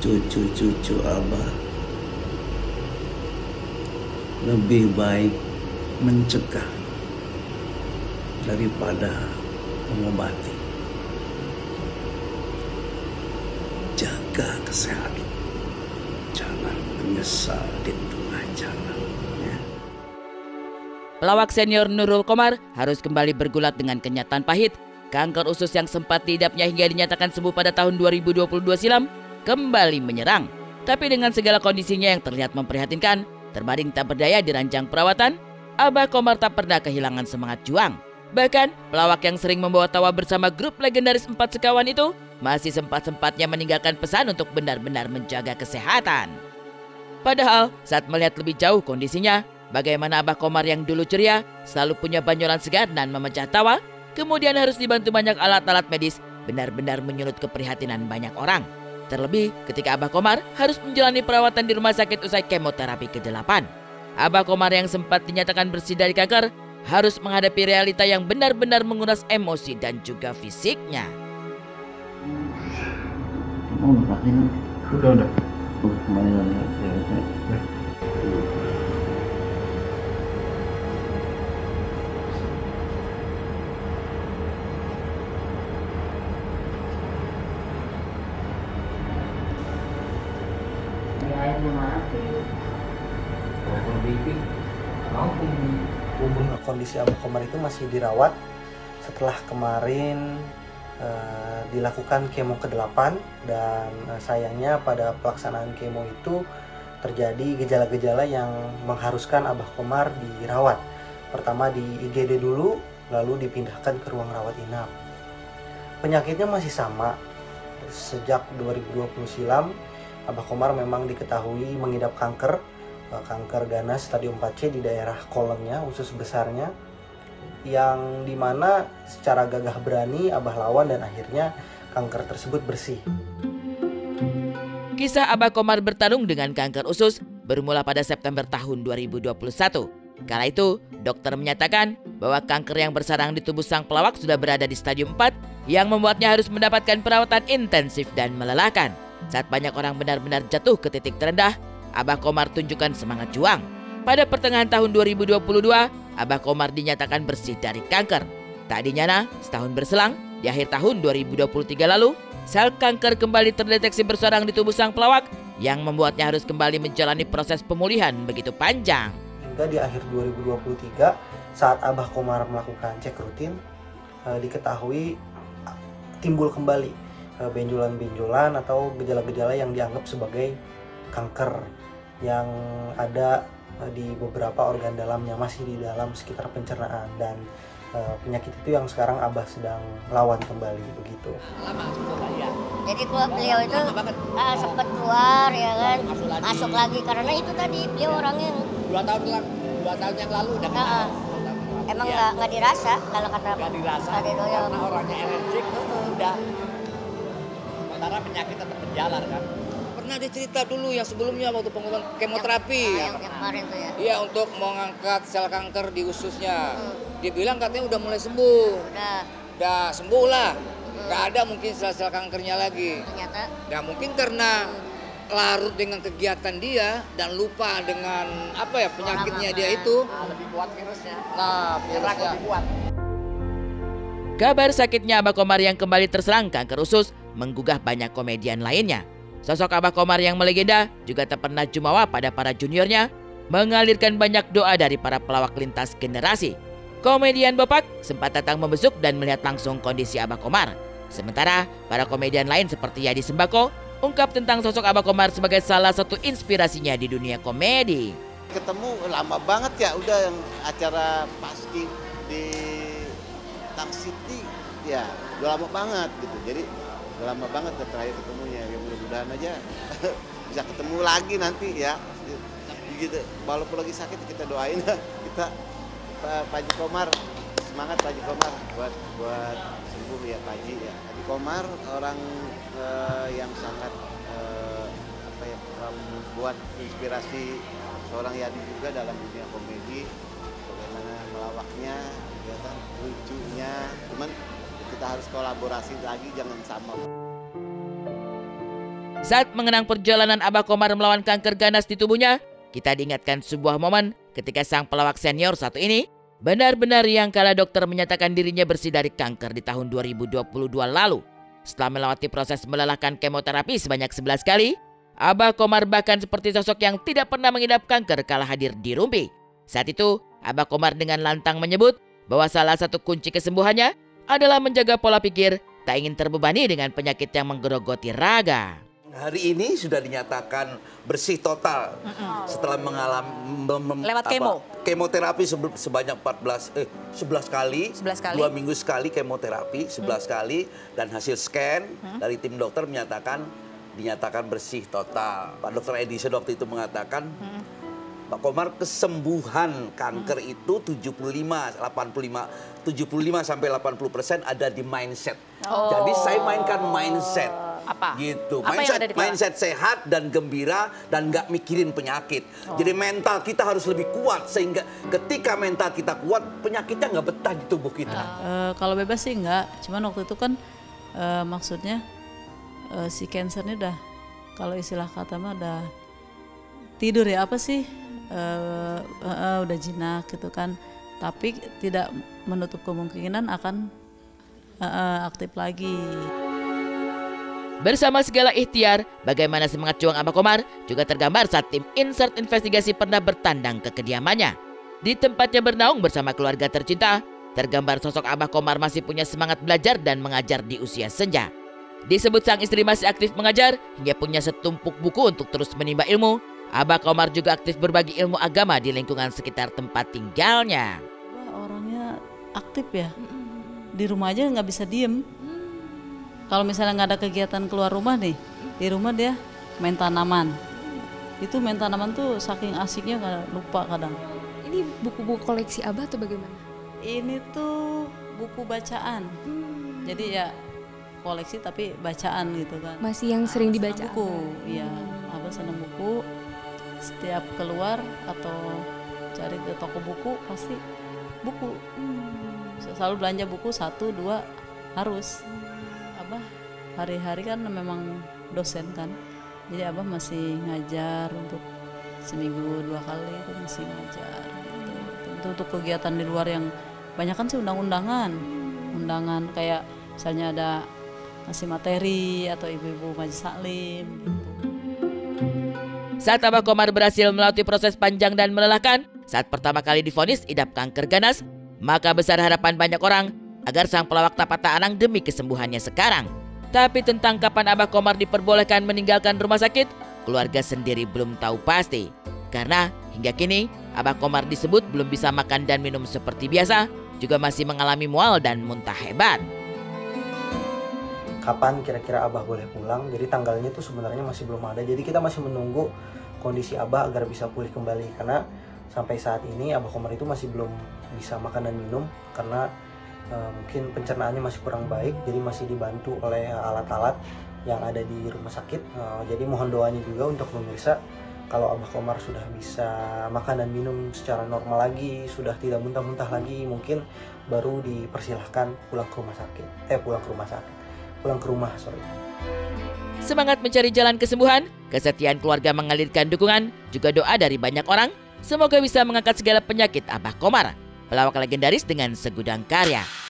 cucu-cucu Abah lebih baik mencegah daripada mengobati. Jaga kesehatan, jangan menyesal di tengah jalan. Ya. Pelawak senior Nurul Qomar harus kembali bergulat dengan kenyataan pahit. Kanker usus yang sempat diidapnya hingga dinyatakan sembuh pada tahun 2022 silam kembali menyerang. Tapi dengan segala kondisinya yang terlihat memprihatinkan, terbaring tak berdaya di ranjang perawatan, Abah Qomar tak pernah kehilangan semangat juang. Bahkan, pelawak yang sering membawa tawa bersama grup legendaris 4 sekawan itu masih sempat-sempatnya meninggalkan pesan untuk benar-benar menjaga kesehatan. Padahal, saat melihat lebih jauh kondisinya, bagaimana Abah Qomar yang dulu ceria, selalu punya banyolan segar dan memecah tawa, kemudian harus dibantu banyak alat-alat medis, benar-benar menyulut keprihatinan banyak orang. Terlebih ketika Abah Qomar harus menjalani perawatan di rumah sakit usai kemoterapi ke-8. Abah Qomar yang sempat dinyatakan bersih dari kanker harus menghadapi realita yang benar-benar menguras emosi dan juga fisiknya. Udah. Kondisi Abah Qomar itu masih dirawat setelah kemarin dilakukan kemo ke-8 dan sayangnya pada pelaksanaan kemo itu terjadi gejala-gejala yang mengharuskan Abah Qomar dirawat. Pertama di IGD dulu, lalu dipindahkan ke ruang rawat inap. Penyakitnya masih sama. Sejak 2020 silam, Abah Qomar memang diketahui mengidap kanker ganas stadium 4C di daerah kolonnya, usus besarnya, yang dimana secara gagah berani Abah lawan dan akhirnya kanker tersebut bersih. Kisah Abah Qomar bertarung dengan kanker usus bermula pada September tahun 2021. Kala itu, dokter menyatakan bahwa kanker yang bersarang di tubuh sang pelawak sudah berada di stadium 4 yang membuatnya harus mendapatkan perawatan intensif dan melelahkan. Saat banyak orang benar-benar jatuh ke titik terendah, Abah Qomar tunjukkan semangat juang. Pada pertengahan tahun 2022, Abah Qomar dinyatakan bersih dari kanker. Tak dinyana, setahun berselang, di akhir tahun 2023 lalu, sel kanker kembali terdeteksi bersarang di tubuh sang pelawak yang membuatnya harus kembali menjalani proses pemulihan begitu panjang. Hingga di akhir 2023, saat Abah Qomar melakukan cek rutin, diketahui timbul kembali benjolan-benjolan atau gejala-gejala yang dianggap sebagai kanker yang ada di beberapa organ dalamnya, masih di dalam sekitar pencernaan, dan penyakit itu yang sekarang Abah sedang lawan kembali begitu. Jadi beliau itu sempat keluar ya kan, masuk lagi karena itu tadi beliau orangnya 2 tahun yang lalu udah kena. Emang nggak dirasa kalau karena nggak dirasa karena orangnya energik udah. Sementara penyakit tetap berjalan kan. Pernah dicerita dulu yang sebelumnya waktu pengobatan kemoterapi. Yang kemarin tuh ya. Iya, untuk mengangkat sel kanker di ususnya. Dia bilang katanya udah mulai sembuh. Udah sembuh lah. Nggak ada mungkin sel-sel kankernya lagi. Ternyata. Nah mungkin karena larut dengan kegiatan dia dan lupa dengan penyakitnya dia itu. Lebih kuat virusnya. Nah, virusnya lebih kuat. Kabar sakitnya Abah Qomar yang kembali terserang kanker usus menggugah banyak komedian lainnya. Sosok Abah Qomar yang melegenda juga tak pernah jumawa pada para juniornya, mengalirkan banyak doa dari para pelawak lintas generasi. Komedian Bopak sempat datang membesuk dan melihat langsung kondisi Abah Qomar. Sementara para komedian lain seperti Yadi Sembako ungkap tentang sosok Abah Qomar sebagai salah satu inspirasinya di dunia komedi. Ketemu lama banget ya, udah yang acara pasti di Tang City ya udah lama banget gitu. Jadi udah lama banget terakhir ketemunya, ya mudah-mudahan aja bisa ketemu lagi nanti ya gitu. Walaupun lagi sakit kita doain kita Pak Haji Qomar, semangat Pak Haji Qomar buat sembuh ya Pak Haji ya. Haji Qomar orang yang sangat membuat inspirasi seorang Yadi juga dalam dunia komedi, bagaimana melawaknya ya kan, lucunya, cuman kita harus kolaborasi lagi, jangan sama. Saat mengenang perjalanan Abah Komar melawan kanker ganas di tubuhnya, kita diingatkan sebuah momen ketika sang pelawak senior satu ini benar-benar yang kala dokter menyatakan dirinya bersih dari kanker di tahun 2022 lalu. Setelah melewati proses melelahkan kemoterapi sebanyak 11 kali, Abah Komar bahkan seperti sosok yang tidak pernah mengidap kanker kala hadir di Rumpi. Saat itu, Abah Komar dengan lantang menyebut bahwa salah satu kunci kesembuhannya adalah menjaga pola pikir, tak ingin terbebani dengan penyakit yang menggerogoti raga. Hari ini sudah dinyatakan bersih total setelah mengalami lewat kemo. Kemoterapi sebanyak 11 kali, 11 kali. 2 minggu sekali kemoterapi, 11 kali, dan hasil scan dari tim dokter dinyatakan bersih total. Pak Dr. Edison waktu itu mengatakan, Pak Komar, kesembuhan kanker itu 75 sampai 80% ada di mindset. Jadi saya mainkan mindset. Apa? Gitu. Apa yang ada di Mindset sehat dan gembira dan nggak mikirin penyakit. Jadi mental kita harus lebih kuat sehingga ketika mental kita kuat, penyakitnya nggak betah di tubuh kita. Kalau bebas sih enggak. Cuman waktu itu kan maksudnya si cancernya udah, kalau istilah kata mah udah tidur ya, apa sih? Udah jinak gitu kan. Tapi tidak menutup kemungkinan akan aktif lagi. Bersama segala ikhtiar, bagaimana semangat juang Abah Komar juga tergambar saat tim Insert Investigasi pernah bertandang ke kediamannya. Di tempatnya bernaung bersama keluarga tercinta, tergambar sosok Abah Komar masih punya semangat belajar dan mengajar di usia senja. Disebut sang istri masih aktif mengajar hingga punya setumpuk buku untuk terus menimba ilmu. Abah Komar juga aktif berbagi ilmu agama di lingkungan sekitar tempat tinggalnya. Wah, orangnya aktif ya. Di rumah aja nggak bisa diem. Kalau misalnya nggak ada kegiatan keluar rumah nih, di rumah dia main tanaman. Itu main tanaman tuh saking asiknya lupa kadang. Ini buku-buku koleksi Abah atau bagaimana? Ini tuh buku bacaan. Jadi ya koleksi tapi bacaan gitu kan. Masih yang sering dibaca? Buku, iya. Abah senang buku. Setiap keluar atau cari ke toko buku pasti buku. Selalu belanja buku 1, 2 harus. Abah hari-hari kan memang dosen kan, jadi Abah masih ngajar untuk seminggu 2 kali itu masih ngajar gitu. Untuk kegiatan di luar yang banyak kan sih undangan kayak misalnya ada ngasih materi atau ibu-ibu majelis taklim gitu. Saat Abah Komar berhasil melalui proses panjang dan melelahkan saat pertama kali divonis idap kanker ganas, maka besar harapan banyak orang agar sang pelawak tak patah anang demi kesembuhannya sekarang. Tapi tentang kapan Abah Komar diperbolehkan meninggalkan rumah sakit, keluarga sendiri belum tahu pasti. Karena hingga kini Abah Komar disebut belum bisa makan dan minum seperti biasa, juga masih mengalami mual dan muntah hebat. Kapan kira-kira Abah boleh pulang? Jadi tanggalnya itu sebenarnya masih belum ada. Jadi kita masih menunggu kondisi Abah agar bisa pulih kembali. Karena sampai saat ini Abah Komar itu masih belum bisa makan dan minum karena mungkin pencernaannya masih kurang baik, jadi masih dibantu oleh alat-alat yang ada di rumah sakit. Jadi mohon doanya juga untuk pemirsa, kalau Abah Komar sudah bisa makan dan minum secara normal lagi, sudah tidak muntah-muntah lagi, mungkin baru dipersilahkan pulang ke rumah. Semangat mencari jalan kesembuhan, kesetiaan keluarga mengalirkan dukungan, juga doa dari banyak orang. Semoga bisa mengangkat segala penyakit Abah Komar, pelawak legendaris dengan segudang karya.